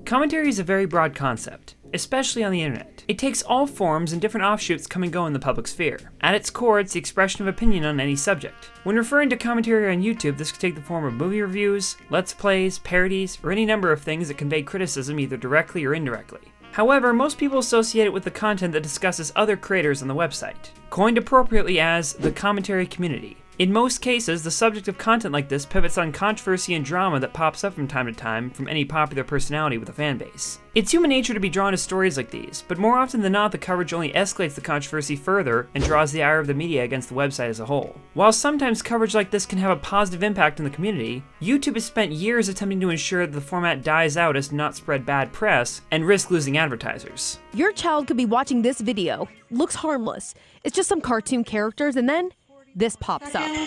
Commentary is a very broad concept, especially on the internet. It takes all forms and different offshoots come and go in the public sphere. At its core, it's the expression of opinion on any subject. When referring to commentary on YouTube, this could take the form of movie reviews, let's plays, parodies, or any number of things that convey criticism either directly or indirectly. However, most people associate it with the content that discusses other creators on the website, coined appropriately as the commentary community. In most cases, the subject of content like this pivots on controversy and drama that pops up from time to time from any popular personality with a fan base. It's human nature to be drawn to stories like these, but more often than not the coverage only escalates the controversy further and draws the ire of the media against the website as a whole. While sometimes coverage like this can have a positive impact on the community, YouTube has spent years attempting to ensure that the format dies out as to not spread bad press and risk losing advertisers. Your child could be watching this video, looks harmless, it's just some cartoon characters, and then this pops up. Remember,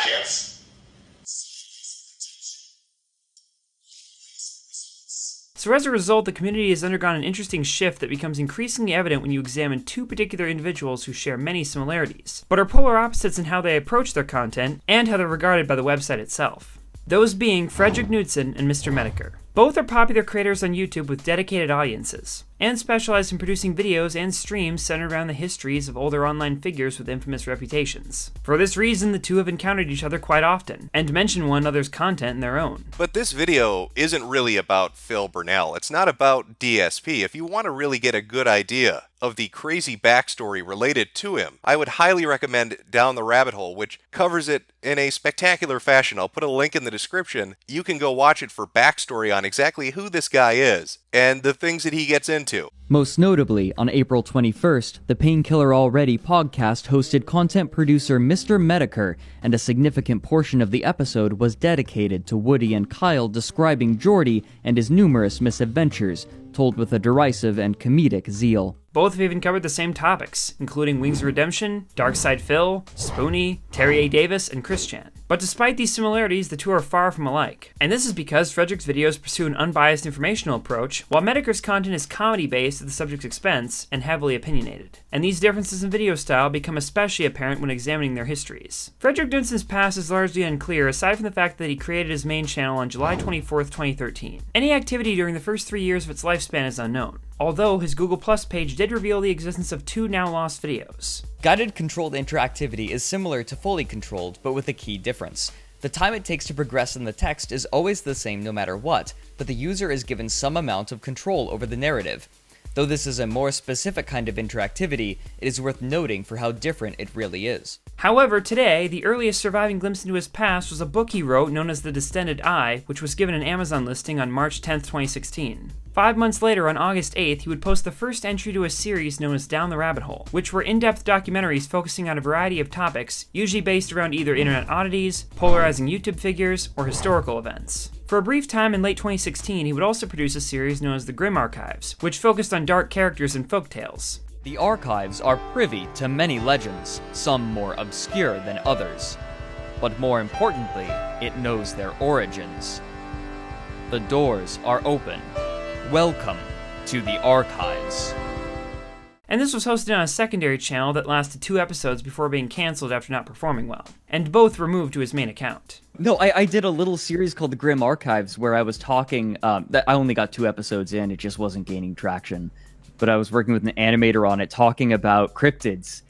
kids. So as a result, the community has undergone an interesting shift that becomes increasingly evident when you examine two particular individuals who share many similarities, but are polar opposites in how they approach their content and how they're regarded by the website itself. Those being Fredrik Knudsen and Mr. Metokur. Both are popular creators on YouTube with dedicated audiences, and specialize in producing videos and streams centered around the histories of older online figures with infamous reputations. For this reason, the two have encountered each other quite often, and mention one another's content in their own. But this video isn't really about Phil Burnell. It's not about DSP. If you want to really get a good idea of the crazy backstory related to him, I would highly recommend Down the Rabbit Hole, which covers it in a spectacular fashion. I'll put a link in the description. You can go watch it for backstory on exactly who this guy is and the things that he gets into. Most notably, on April 21st, the Painkiller Already podcast hosted content producer Mr. Metokur, and a significant portion of the episode was dedicated to Woody and Kyle describing Jordy and his numerous misadventures, told with a derisive and comedic zeal. Both have even covered the same topics, including Wings of Redemption, Darkside Phil, Spoonie, Terry A. Davis, and Chris Chan. But despite these similarities, the two are far from alike. And this is because Fredrik's videos pursue an unbiased informational approach, while Metokur's content is comedy-based at the subject's expense and heavily opinionated. And these differences in video style become especially apparent when examining their histories. Fredrik Knudsen's past is largely unclear, aside from the fact that he created his main channel on July 24th, 2013. Any activity during the first 3 years of its lifespan is unknown, although his Google Plus page did reveal the existence of 2 now lost videos. Guided controlled interactivity is similar to fully controlled, but with a key difference. The time it takes to progress in the text is always the same no matter what, but the user is given some amount of control over the narrative. Though this is a more specific kind of interactivity, it is worth noting for how different it really is. However, today, the earliest surviving glimpse into his past was a book he wrote known as The Distended Eye, which was given an Amazon listing on March 10th, 2016. 5 months later, on August 8th, he would post the first entry to a series known as Down the Rabbit Hole, which were in-depth documentaries focusing on a variety of topics, usually based around either internet oddities, polarizing YouTube figures, or historical events. For a brief time in late 2016, he would also produce a series known as The Grim Archives, which focused on dark characters and folktales. The archives are privy to many legends, some more obscure than others. But more importantly, it knows their origins. The doors are open. Welcome to the archives. And this was hosted on a secondary channel that lasted 2 episodes before being cancelled after not performing well, and both were moved to his main account. No, I did a little series called The Grim Archives where I was talking, I only got 2 episodes in, it just wasn't gaining traction. But I was working with an animator on it talking about cryptids,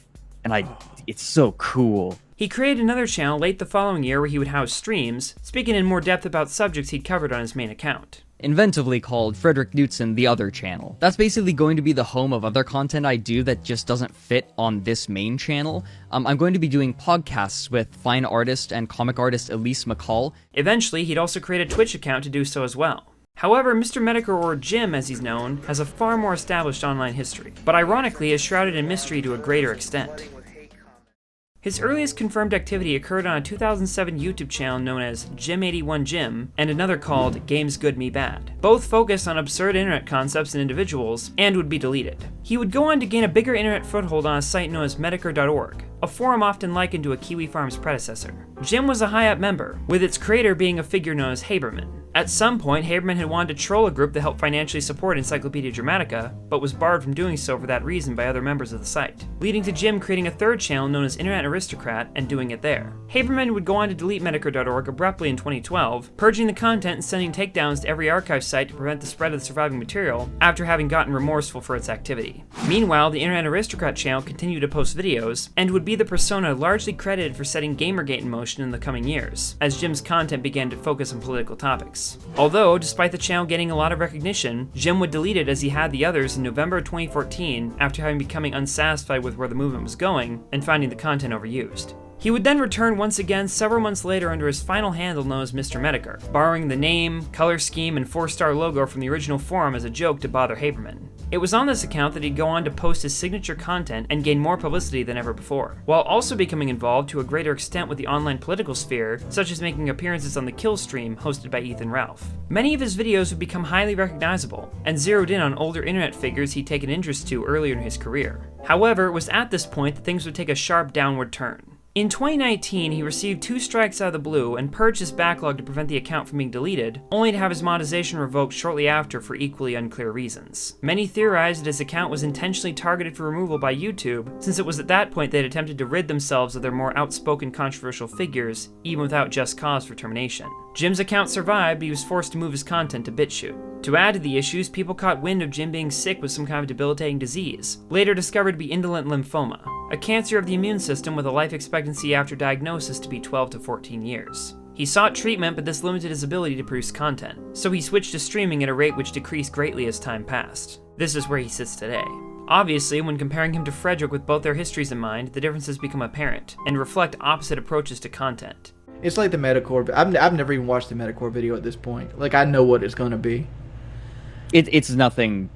and it's so cool. He created another channel late the following year where he would house streams, speaking in more depth about subjects he'd covered on his main account. Inventively called Fredrik Knudsen The Other Channel. That's basically going to be the home of other content I do that just doesn't fit on this main channel. I'm going to be doing podcasts with fine artist and comic artist Elise McCall. Eventually, he'd also create a Twitch account to do so as well. However, Mr. Metokur, or Jim as he's known, has a far more established online history, but ironically is shrouded in mystery to a greater extent. His earliest confirmed activity occurred on a 2007 YouTube channel known as Jim81Jim and another called Games Good Me Bad. Both focused on absurd internet concepts and individuals, and would be deleted. He would go on to gain a bigger internet foothold on a site known as Metokur.org, a forum often likened to a Kiwi Farm's predecessor. Jim was a high-up member, with its creator being a figure known as Haberman. At some point, Haberman had wanted to troll a group that helped financially support Encyclopedia Dramatica, but was barred from doing so for that reason by other members of the site, leading to Jim creating a third channel known as Internet Aristocrat and doing it there. Haberman would go on to delete Metokur.org abruptly in 2012, purging the content and sending takedowns to every archive site to prevent the spread of the surviving material after having gotten remorseful for its activity. Meanwhile, the Internet Aristocrat channel continued to post videos, and would be the persona largely credited for setting Gamergate in motion in the coming years, as Jim's content began to focus on political topics. Although, despite the channel getting a lot of recognition, Jim would delete it as he had the others in November 2014 after having becoming unsatisfied with where the movement was going and finding the content overused. He would then return once again several months later under his final handle known as Mr. Metokur, borrowing the name, color scheme, and 4-star logo from the original forum as a joke to bother Haberman. It was on this account that he'd go on to post his signature content and gain more publicity than ever before, while also becoming involved to a greater extent with the online political sphere, such as making appearances on the Kill stream hosted by Ethan Ralph. Many of his videos would become highly recognizable, and zeroed in on older internet figures he'd taken interest to earlier in his career. However, it was at this point that things would take a sharp downward turn. In 2019, he received 2 strikes out of the blue and purged his backlog to prevent the account from being deleted, only to have his monetization revoked shortly after for equally unclear reasons. Many theorized that his account was intentionally targeted for removal by YouTube, since it was at that point they had attempted to rid themselves of their more outspoken controversial figures, even without just cause for termination. Jim's account survived, but he was forced to move his content to BitChute. To add to the issues, people caught wind of Jim being sick with some kind of debilitating disease, later discovered to be indolent lymphoma, a cancer of the immune system with a life expectancy after diagnosis to be 12 to 14 years. He sought treatment, but this limited his ability to produce content, so he switched to streaming at a rate which decreased greatly as time passed. This is where he sits today. Obviously, when comparing him to Fredrik with both their histories in mind, the differences become apparent, and reflect opposite approaches to content. It's like the Metokur. I've never even watched the Metokur video at this point. Like, I know what it's going to be. It's nothing,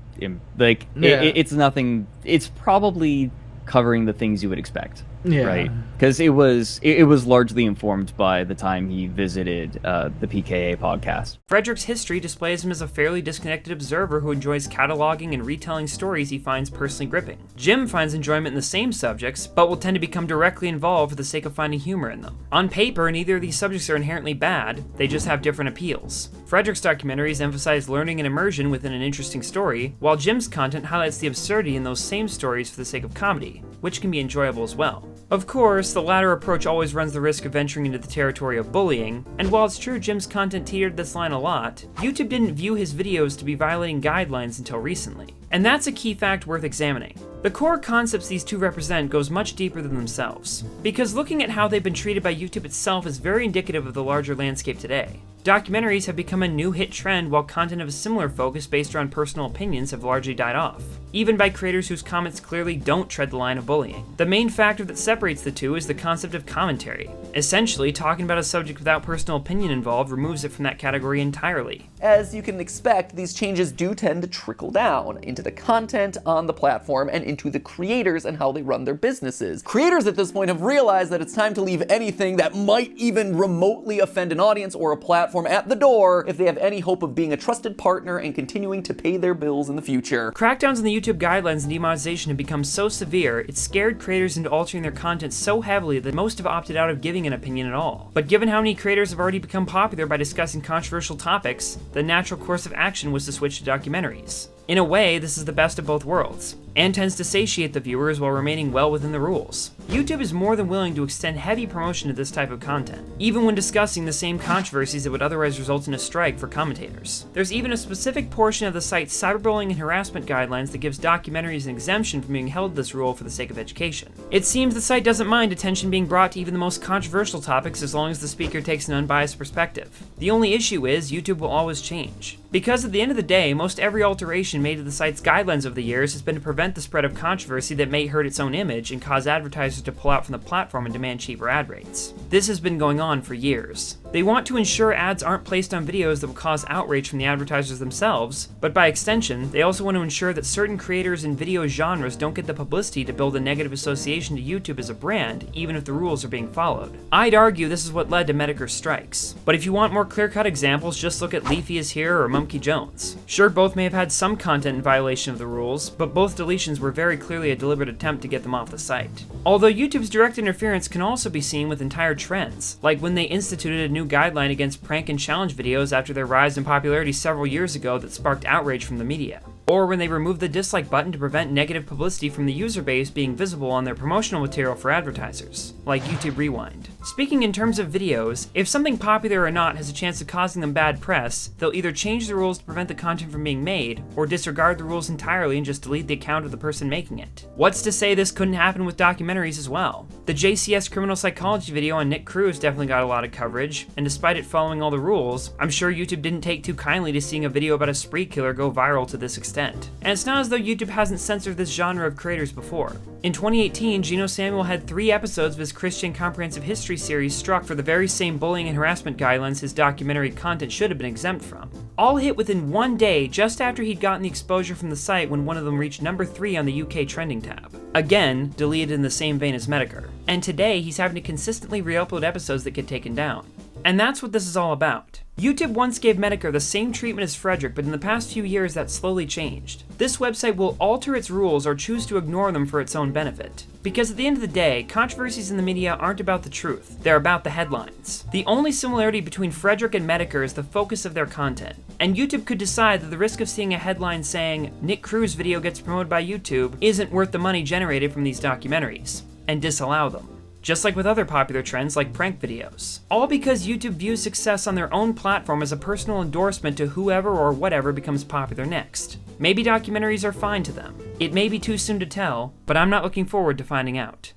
like, Yeah. it's nothing, it's probably covering the things you would expect. Yeah. Right? Because it was largely informed by the time he visited the PKA podcast. Fredrik's history displays him as a fairly disconnected observer who enjoys cataloging and retelling stories he finds personally gripping. Jim finds enjoyment in the same subjects, but will tend to become directly involved for the sake of finding humor in them. On paper, neither of these subjects are inherently bad, they just have different appeals. Fredrik's documentaries emphasize learning and immersion within an interesting story, while Jim's content highlights the absurdity in those same stories for the sake of comedy, which can be enjoyable as well. Of course, the latter approach always runs the risk of venturing into the territory of bullying, and while it's true Jim's content teetered this line a lot, YouTube didn't view his videos to be violating guidelines until recently. And that's a key fact worth examining. The core concepts these two represent goes much deeper than themselves, because looking at how they've been treated by YouTube itself is very indicative of the larger landscape today. Documentaries have become a new hit trend while content of a similar focus based around personal opinions have largely died off, even by creators whose comments clearly don't tread the line of bullying. The main factor that separates the two is the concept of commentary. Essentially, talking about a subject without personal opinion involved removes it from that category entirely. As you can expect, these changes do tend to trickle down into the content on the platform and into the creators and how they run their businesses. Creators at this point have realized that it's time to leave anything that might even remotely offend an audience or a platform at the door if they have any hope of being a trusted partner and continuing to pay their bills in the future. Crackdowns on the YouTube guidelines and demonetization have become so severe, it scared creators into altering their content so heavily that most have opted out of giving an opinion at all. But given how many creators have already become popular by discussing controversial topics, the natural course of action was to switch to documentaries. In a way, this is the best of both worlds, and tends to satiate the viewers while remaining well within the rules. YouTube is more than willing to extend heavy promotion to this type of content, even when discussing the same controversies that would otherwise result in a strike for commentators. There's even a specific portion of the site's cyberbullying and harassment guidelines that gives documentaries an exemption from being held to this rule for the sake of education. It seems the site doesn't mind attention being brought to even the most controversial topics as long as the speaker takes an unbiased perspective. The only issue is YouTube will always change. Because at the end of the day, most every alteration made to the site's guidelines over the years has been to prevent the spread of controversy that may hurt its own image and cause advertisers to pull out from the platform and demand cheaper ad rates. This has been going on for years. They want to ensure ads aren't placed on videos that will cause outrage from the advertisers themselves, but by extension, they also want to ensure that certain creators in video genres don't get the publicity to build a negative association to YouTube as a brand, even if the rules are being followed. I'd argue this is what led to Metokur strikes, but if you want more clear-cut examples, just look at Leafy is Here or Monkey Jones. Sure, both may have had some content in violation of the rules, but both deletions were very clearly a deliberate attempt to get them off the site. Although YouTube's direct interference can also be seen with entire trends, like when they instituted a new new guideline against prank and challenge videos after their rise in popularity several years ago that sparked outrage from the media. Or when they removed the dislike button to prevent negative publicity from the user base being visible on their promotional material for advertisers, like YouTube Rewind. Speaking in terms of videos, if something popular or not has a chance of causing them bad press, they'll either change the rules to prevent the content from being made, or disregard the rules entirely and just delete the account of the person making it. What's to say this couldn't happen with documentaries as well? The JCS criminal psychology video on Nick Cruz definitely got a lot of coverage, and despite it following all the rules, I'm sure YouTube didn't take too kindly to seeing a video about a spree killer go viral to this extent. And it's not as though YouTube hasn't censored this genre of creators before. In 2018, Geno Samuel had 3 episodes of his Christian Comprehensive History series struck for the very same bullying and harassment guidelines his documentary content should have been exempt from. All hit within 1 day just after he'd gotten the exposure from the site when one of them reached number 3 on the UK trending tab. Again, deleted in the same vein as Metokur. And today, he's having to consistently re-upload episodes that get taken down. And that's what this is all about. YouTube once gave Metokur the same treatment as Fredrik, but in the past few years that slowly changed. This website will alter its rules or choose to ignore them for its own benefit. Because at the end of the day, controversies in the media aren't about the truth, they're about the headlines. The only similarity between Fredrik and Metokur is the focus of their content. And YouTube could decide that the risk of seeing a headline saying, "Nick Cruz video gets promoted by YouTube," isn't worth the money generated from these documentaries, and disallow them. Just like with other popular trends like prank videos. All because YouTube views success on their own platform as a personal endorsement to whoever or whatever becomes popular next. Maybe documentaries are fine to them. It may be too soon to tell, but I'm not looking forward to finding out.